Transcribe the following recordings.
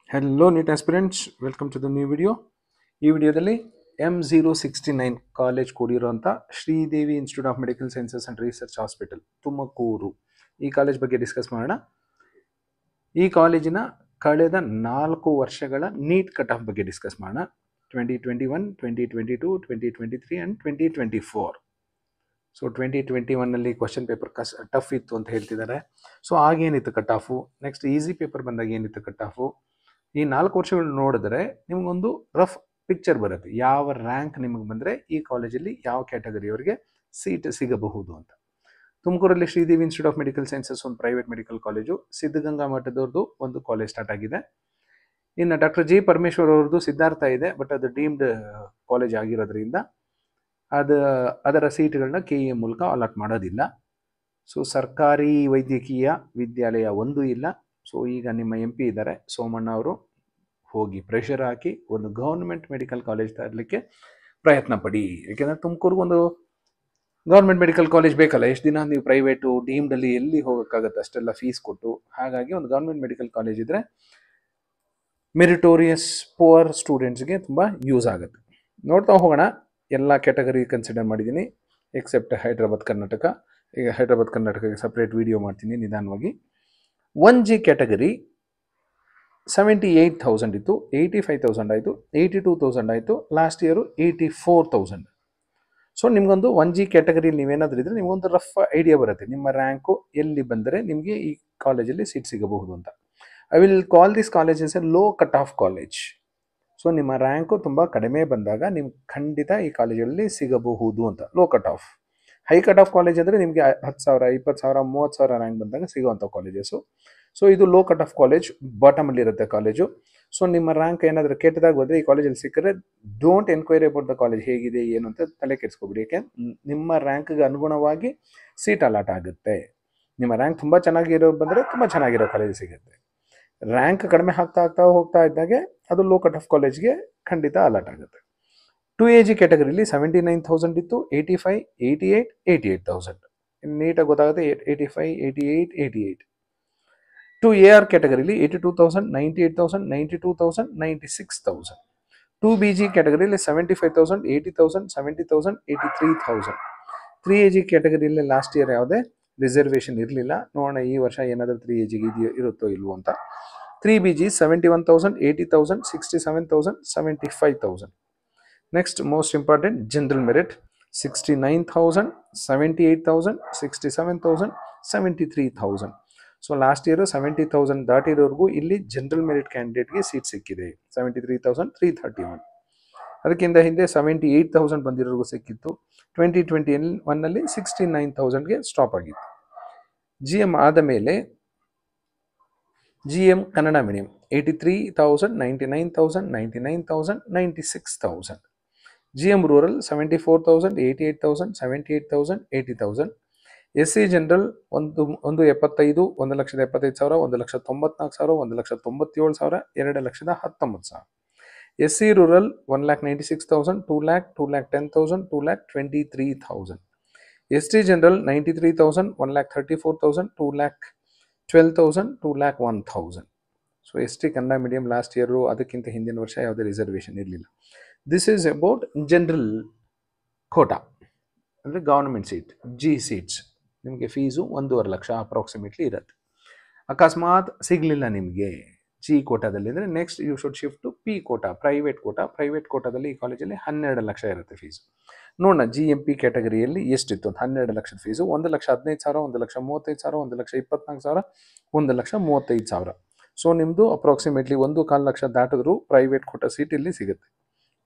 Hello NEET aspirants, welcome to the new video. ಈ ವಿಡಿಯೋದಲ್ಲಿ M069 college ಕೂಡಿರುವಂಥ Sridevi institute of medical sciences and research hospital Tumakuru ಈ college ಬಗ್ಗೆ discuss ಮಾಡೋಣ. ಈ ಕಾಲೇಜಿನ ಕಳೆದ 4 ವರ್ಷಗಳ ನೀಟ್ ಕಟ್ ಆಫ್ ಬಗ್ಗೆ ಡಿಸ್ಕಸ್ ಮಾಡೋಣ. 2021, 2022, 2023 ಆ್ಯಂಡ್ 2024. ಸೊ 2021ನಲ್ಲಿ ಕ್ವಶನ್ ಪೇಪರ್ ಟಫ್ ಇತ್ತು ಅಂತ ಹೇಳ್ತಿದ್ದಾರೆ. ಸೊ ಆಗೇನಿತ್ತು cut off, next easy paper ಬಂದಾಗ ಏನಿತ್ತು ಕಟ್ ಆಫು, ಈ 4 ವರ್ಷಗಳು ನೋಡಿದ್ರೆ ನಿಮಗೊಂದು ರಫ್ ಪಿಕ್ಚರ್ ಬರುತ್ತೆ. ಯಾವ ರ್ಯಾಂಕ್ ನಿಮಗೆ ಬಂದರೆ ಈ ಕಾಲೇಜಲ್ಲಿ ಯಾವ ಕ್ಯಾಟಗರಿಯವರಿಗೆ ಸೀಟ್ ಸಿಗಬಹುದು ಅಂತ. ತುಮಕೂರಲ್ಲಿ Sridevi institute of medical sciences ಒಂದು ಪ್ರೈವೇಟ್ ಮೆಡಿಕಲ್ ಕಾಲೇಜು, ಸಿದ್ಧಗಂಗಾ ಮಠದವ್ರದ್ದು ಒಂದು ಕಾಲೇಜ್ ಸ್ಟಾರ್ಟ್ ಆಗಿದೆ. ಇನ್ನು ಡಾಕ್ಟರ್ ಜಿ ಪರಮೇಶ್ವರ್ ಅವ್ರದ್ದು ಸಿದ್ಧಾರ್ಥ ಇದೆ, ಬಟ್ ಅದು ಡೀಮ್ಡ್ ಕಾಲೇಜ್ ಆಗಿರೋದ್ರಿಂದ ಅದರ ಸೀಟ್ಗಳನ್ನ KE ಮೂಲಕ ಅಲಾಟ್ ಮಾಡೋದಿಲ್ಲ. ಸೊ ಸರ್ಕಾರಿ ವೈದ್ಯಕೀಯ ವಿದ್ಯಾಲಯ ಒಂದು ಇಲ್ಲ. ಸೊ ಈಗ ನಿಮ್ಮ MP ಇದ್ದಾರೆ ಸೋಮಣ್ಣ ಅವರು, ಹೋಗಿ ಪ್ರೆಷರ್ ಹಾಕಿ ಒಂದು ಗೌರ್ಮೆಂಟ್ ಮೆಡಿಕಲ್ ಕಾಲೇಜ್ ತರಲಿಕ್ಕೆ ಪ್ರಯತ್ನ ಪಡಿ. ಯಾಕೆಂದರೆ ತುಮಕೂರಿಗೆ ಒಂದು ಗೌರ್ಮೆಂಟ್ ಮೆಡಿಕಲ್ ಕಾಲೇಜ್ ಬೇಕಲ್ಲ. ಎಷ್ಟು ದಿನ ನೀವು ಪ್ರೈವೇಟು ಡೀಮ್ಡಲ್ಲಿ ಎಲ್ಲಿ ಹೋಗೋಕ್ಕಾಗತ್ತೆ ಅಷ್ಟೆಲ್ಲ ಫೀಸ್ ಕೊಟ್ಟು. ಹಾಗಾಗಿ ಒಂದು ಗೌರ್ಮೆಂಟ್ ಮೆಡಿಕಲ್ ಕಾಲೇಜ್ ಇದ್ದರೆ ಮೆರಿಟೋರಿಯಸ್ ಪುವರ್ ಸ್ಟೂಡೆಂಟ್ಸ್ಗೆ ತುಂಬ ಯೂಸ್ ಆಗುತ್ತೆ. ನೋಡ್ತಾ ಹೋಗೋಣ. ಎಲ್ಲ ಕ್ಯಾಟಗರಿ ಕನ್ಸಿಡರ್ ಮಾಡಿದ್ದೀನಿ ಎಕ್ಸೆಪ್ಟ್ ಹೈದ್ರಾಬಾದ್ ಕರ್ನಾಟಕ. ಈಗ ಹೈದ್ರಾಬಾದ್ ಕರ್ನಾಟಕಕ್ಕೆ ಸಪ್ರೇಟ್ ವಿಡಿಯೋ ಮಾಡ್ತೀನಿ ನಿಧಾನವಾಗಿ. 1G ಕ್ಯಾಟಗರಿ 78,000 ಇತ್ತು, 85,000 ಆಯಿತು, 82,000 ಆಯಿತು, ಲಾಸ್ಟ್ ಇಯರು 84,000. ಸೊ ನಿಮಗೊಂದು 1G ಕ್ಯಾಟಗರಿಯಲ್ಲಿ ನೀವೇನಾದರೂ ಇದ್ದರೆ ನಿಮಗೊಂದು ರಫ್ ಐಡಿಯಾ ಬರುತ್ತೆ ನಿಮ್ಮ ರ್ಯಾಂಕು ಎಲ್ಲಿ ಬಂದರೆ ನಿಮಗೆ ಈ ಕಾಲೇಜಲ್ಲಿ ಸೀಟ್ ಸಿಗಬಹುದು ಅಂತ. I will call this college as a low cut off college. So ನಿಮ್ಮ ರ್ಯಾಂಕು ತುಂಬ ಕಡಿಮೆ ಬಂದಾಗ ನಿಮ್ಗೆ ಖಂಡಿತ ಈ ಕಾಲೇಜಲ್ಲಿ ಸಿಗಬಹುದು ಅಂತ. Low cut off. High cut off college ಅಂದರೆ ನಿಮಗೆ 10,000, 20,000, 30,000 ರ್ಯಾಂಕ್ ಬಂದಾಗ ಸಿಗುವಂಥ ಕಾಲೇಜಸ್ಸು. ಸೊ ಇದು ಲೋ ಕಟ್ ಆಫ್ ಕಾಲೇಜ್, ಬಾಟಮಲ್ಲಿ ಇರುತ್ತೆ ಕಾಲೇಜು. ಸೊ ನಿಮ್ಮ ರ್ಯಾಂಕ್ ಏನಾದರೂ ಕೆಟ್ಟದಾಗ ಹೋದರೆ ಈ ಕಾಲೇಜಲ್ಲಿ ಸಿಕ್ಕರೆ don't enquiry about the college ಹೇಗಿದೆ ಏನು ಅಂತ ತಲೆ ಕೆಡಿಸ್ಕೊಬಿಡಿ. ಯಾಕೆ ನಿಮ್ಮ ರ್ಯಾಂಕ್ಗೆ ಅನುಗುಣವಾಗಿ ಸೀಟ್ ಅಲಾಟ್ ಆಗುತ್ತೆ. ನಿಮ್ಮ ರ್ಯಾಂಕ್ ತುಂಬ ಚೆನ್ನಾಗಿರೋ ಬಂದರೆ ತುಂಬ ಚೆನ್ನಾಗಿರೋ ಕಾಲೇಜ್ ಸಿಗುತ್ತೆ. ರ್ಯಾಂಕ್ ಕಡಿಮೆ ಹೋಗ್ತಾ ಇದ್ದಾಗೆ ಅದು ಲೋ ಕಟ್ ಆಫ್ ಕಾಲೇಜ್ಗೆ ಖಂಡಿತ ಅಲಾಟ್ ಆಗುತ್ತೆ. 2AG ಕ್ಯಾಟಗರಿಲಿ 79,000 ಇತ್ತು, 85, 88, 88,000. ನೀಟಾಗಿ ಗೊತ್ತಾಗುತ್ತೆ. 85, 88, 88. 2AR ಕ್ಯಾಟಗರಿಲಿ 82,000, 98,000, 92,000, 96,000. 2BG ಕ್ಯಾಟಗರಿಲಿ 75,000, 80,000, 70,000, 83,000. 3AG ಕ್ಯಾಟಗರಿಯಲ್ಲಿ ಲಾಸ್ಟ್ ಇಯರ್ ಯಾವುದೇ ರಿಸರ್ವೇಷನ್ ಇರಲಿಲ್ಲ. ನೋಡೋಣ ಈ ವರ್ಷ ಏನಾದರೂ 3AGಗೆ ಇರುತ್ತೋ ಇಲ್ವೋ ಅಂತ. 3BG 71,000, 80,000, 67,000, 75,000. Next most important general merit 69,000, 78,000, 67,000, 73,000. So last year 70,000 ದಾಟಿರೋರ್ಗೂ ಇಲ್ಲಿ ಜನರಲ್ ಮೆರಿಟ್ ಕ್ಯಾಂಡಿಡೇಟ್ಗೆ ಸೀಟ್ ಸಿಕ್ಕಿದೆ. 73,331. ಅದಕ್ಕಿಂತ ಹಿಂದೆ 78,000 ಬಂದಿರೋರ್ಗೂ ಸಿಕ್ಕಿತ್ತು. 2021ನಲ್ಲಿ 69,000ಗೆ ಸ್ಟಾಪ್ ಆಗಿತ್ತು. GM ಆದ ಮೇಲೆ GM Kannada medium 83,000, 99,000, 99,000, 96,000. GM rural 74,000, 88,000, 78,000, 80,000. SC general 175, 1,75,000, 1,94,000, 1,97,000, 2,19,000. SC rural 1,96,000, 2,00,000, 2,10,000, 2,23,000. ST general 93,000, 1,34,000, 2,12,000, 2,01,000. So ST Kannada medium last year ಅದಕ್ಕಿಂತ ಹಿಂದಿನ ವರ್ಷ ಯಾವುದೇ ರಿಸರ್ವೇಷನ್ ಇರಲಿಲ್ಲ. This is about general quota ಅಂದರೆ ಗೌರ್ಮೆಂಟ್ ಸೀಟ್. G ಸೀಟ್ಸ್ ನಿಮಗೆ ಫೀಸು 1.5 ಲಕ್ಷ ಅಪ್ರಾಕ್ಸಿಮೇಟ್ಲಿ ಇರುತ್ತೆ. ಅಕಸ್ಮಾತ್ ಸಿಗಲಿಲ್ಲ ನಿಮಗೆ G ಕೋಟಾದಲ್ಲಿ ಅಂದರೆ next you should shift to P quota, private quota. Private ಕೋಟಾದಲ್ಲಿ ಈ ಕಾಲೇಜಲ್ಲಿ 12 ಲಕ್ಷ ಇರುತ್ತೆ ಫೀಸು. ನೋಡೋಣ GMP ಕ್ಯಾಟಗರಿಯಲ್ಲಿ ಎಷ್ಟಿತ್ತು ಅಂತ. 12 ಲಕ್ಷದ ಫೀಸು 1,15,000, 1,35,000, 1,24,000, 1,35,000. ಸೊ ನಿಮ್ಮದು ಅಪ್ರಾಕ್ಸಿಮೇಟ್ಲಿ 1.25 ಲಕ್ಷ ದಾಟಿದ್ರು ಪ್ರೈವೇಟ್ ಕೋಟಾ ಸೀಟ್ ಇಲ್ಲಿ ಸಿಗುತ್ತೆ.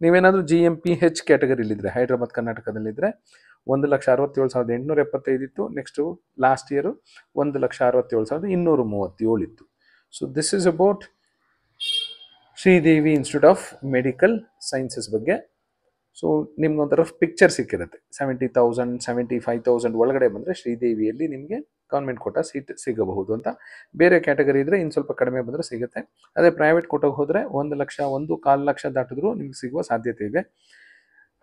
ನೀವೇನಾದರೂ GMPH ಕ್ಯಾಟಗರಿಲಿದ್ದರೆ ಹೈದ್ರಾಬಾದ್ ಕರ್ನಾಟಕದಲ್ಲಿದ್ದರೆ 1,67,875 ಇತ್ತು. ನೆಕ್ಸ್ಟು ಲಾಸ್ಟ್ ಇಯರು 1,67,237 ಇತ್ತು. So this is about Sridevi institute of medical sciences ಬಗ್ಗೆ. ಸೊ ನಿಮ್ಗೊಂಥರ ಪಿಕ್ಚರ್ ಸಿಕ್ಕಿರುತ್ತೆ. 70,000, 75,000 ಒಳಗಡೆ ಬಂದರೆ ಶ್ರೀದೇವಿಯಲ್ಲಿ ನಿಮಗೆ ಗೌರ್ಮೆಂಟ್ ಕೋಟಾ ಸೀಟ್ ಸಿಗಬಹುದು ಅಂತ. ಬೇರೆ ಕ್ಯಾಟಗರಿ ಇದ್ದರೆ ಇನ್ನು ಸ್ವಲ್ಪ ಕಡಿಮೆ ಬಂದರೆ ಸಿಗುತ್ತೆ. ಅದೇ ಪ್ರೈವೇಟ್ ಕೋಟಾಗೆ ಹೋದರೆ 1 ಲಕ್ಷ, 1.25 ಲಕ್ಷ ದಾಟಿದ್ರು ನಿಮ್ಗೆ ಸಿಗುವ ಸಾಧ್ಯತೆ ಇದೆ.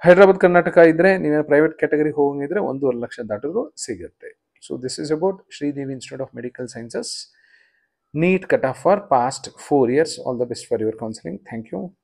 ಹೈದ್ರಾಬಾದ್ ಕರ್ನಾಟಕ ಇದ್ದರೆ ನೀವೇನು ಪ್ರೈವೇಟ್ ಕ್ಯಾಟಗರಿಗೆ ಹೋಗಿದ್ರೆ 1.5 ಲಕ್ಷ ದಾಟಿದ್ರು ಸಿಗುತ್ತೆ. So this is about Sridevi institute of medical sciences. NEET cutoff for past 4 years. All the best for your counseling. Thank you.